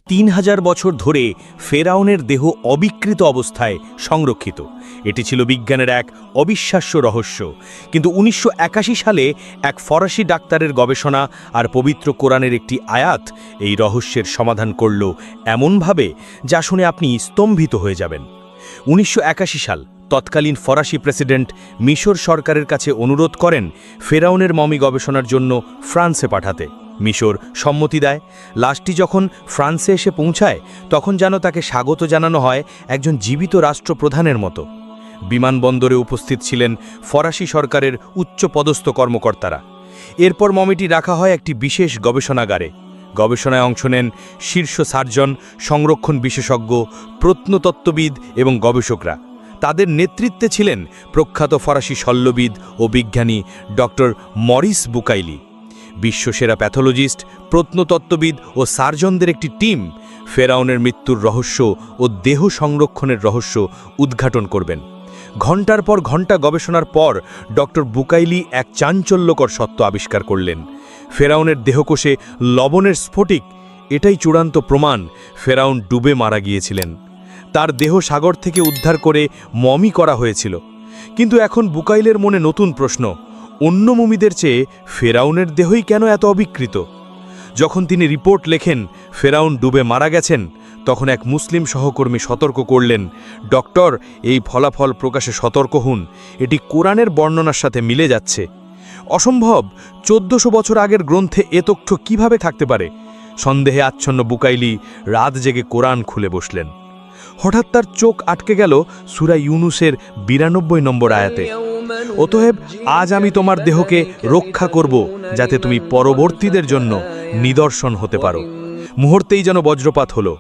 3000 বছর ধরে ফেরাউনের দেহ অবিকৃত অবস্থায় সংরক্ষিত। এটি ছিল বিজ্ঞানের এক অবিশ্বাস্য রহস্য। কিন্তু 1981 সালে এক ফরাসি ডাক্তারের গবেষণা আর পবিত্র কোরআনের একটি আয়াত এই রহস্যের সমাধান করল এমনভাবে যা শুনে আপনি স্তম্ভিত হয়ে যাবেন। 1981 সাল তৎকালীন ফরাসি প্রেসিডেন্ট মিশর সরকারের কাছে অনুরোধ করেন ফেরাউনের মমি গবেষণার জন্য ফ্রান্সে পাঠাতে। মিশর সম্মতি দেয়। লাশটি যখন ফ্রান্সে এসে পৌঁছায় তখন যেন তাকে স্বাগত জানানো হয় একজন জীবিত রাষ্ট্রপ্রধানের মতো। বিমানবন্দরে উপস্থিত ছিলেন ফরাসি সরকারের উচ্চপদস্থ কর্মকর্তারা। এরপর মমিটি রাখা হয় একটি বিশেষ গবেষণাগারে। গবেষণায় অংশ নেন শীর্ষ সার্জন, সংরক্ষণ বিশেষজ্ঞ, প্রত্নতত্ত্ববিদ এবং গবেষকরা। তাদের নেতৃত্বে ছিলেন প্রখ্যাত ফরাসি শল্যবিদ ও বিজ্ঞানী ডক্টর মরিস বুকাইলি। বিশ্বসেরা প্যাথোলজিস্ট, প্রত্নতত্ত্ববিদ ও সার্জনদের একটি টিম ফেরাউনের মৃত্যুর রহস্য ও দেহ সংরক্ষণের রহস্য উদ্ঘাটন করবেন। ঘণ্টার পর ঘণ্টা গবেষণার পর ডক্টর বুকাইলি এক চাঞ্চল্যকর সত্য আবিষ্কার করলেন। ফেরাউনের দেহকোষে লবণের স্ফটিক। এটাই চূড়ান্ত প্রমাণ ফেরাউন ডুবে মারা গিয়েছিলেন। তার দেহ সাগর থেকে উদ্ধার করে মমি করা হয়েছিল। কিন্তু এখন বুকাইলের মনে নতুন প্রশ্ন, অন্য মমিদের চেয়ে ফেরাউনের দেহই কেন এত অবিকৃত? যখন তিনি রিপোর্ট লেখেন ফেরাউন ডুবে মারা গেছেন, তখন এক মুসলিম সহকর্মী সতর্ক করলেন, ডক্টর, এই ফলাফল প্রকাশে সতর্ক হন, এটি কোরআনের বর্ণনার সাথে মিলে যাচ্ছে। অসম্ভব, 1400 বছর আগের গ্রন্থে এ তথ্য কিভাবে থাকতে পারে? সন্দেহে আচ্ছন্ন বুকাইলি রাত জেগে কোরআন খুলে বসলেন। হঠাৎ তার চোখ আটকে গেল সূরা ইউনুসের 92 নম্বর আয়াতে, অতএব আজ আমি তোমার দেহকে রক্ষা করব যাতে তুমি পরবর্তীদের জন্য নিদর্শন হতে পারো। মুহূর্তেই যেন বজ্রপাত হলো।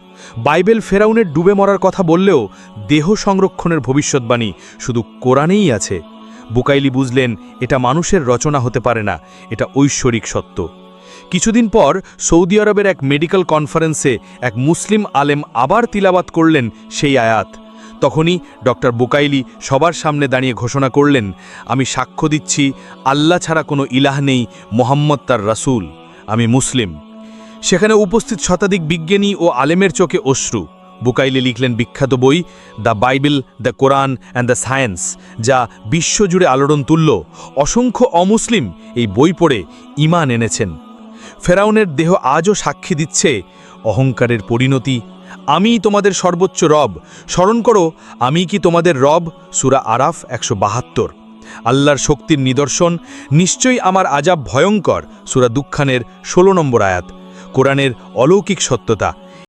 বাইবেল ফেরাউনের ডুবে মরার কথা বললেও দেহ সংরক্ষণের ভবিষ্যৎবাণী শুধু কোরআনেই আছে। বুকাইলি বুঝলেন এটা মানুষের রচনা হতে পারে না, এটা ঐশ্বরিক সত্য। কিছুদিন পর সৌদি আরবের এক মেডিকেল কনফারেন্সে এক মুসলিম আলেম আবার তিলাওয়াত করলেন সেই আয়াত। তখনই ডক্টর বুকাইলি সবার সামনে দাঁড়িয়ে ঘোষণা করলেন, আমি সাক্ষ্য দিচ্ছি আল্লাহ ছাড়া কোনো ইলাহ নেই, মোহাম্মদ তার রাসূল, আমি মুসলিম। সেখানে উপস্থিত শতাধিক বিজ্ঞানী ও আলেমের চোখে অশ্রু। বুকাইলি লিখলেন বিখ্যাত বই the Bible, the Quran and the science, যা বিশ্বজুড়ে আলোড়ন তুলল। অসংখ্য অমুসলিম এই বই পড়ে ঈমান এনেছেন। ফেরাউনের দেহ আজও সাক্ষী দিচ্ছে অহংকারের পরিণতি। আমি তোমাদের সর্বোচ্চ রব, স্মরণ করো আমি কি তোমাদের রব, সূরা আরাফ 172। আল্লাহর শক্তির নিদর্শন, নিশ্চয়ই আমার আযাব ভয়ঙ্কর, সূরা দুঃখানের 16 নম্বর আয়াত। কোরআনের অলৌকিক সত্যতা,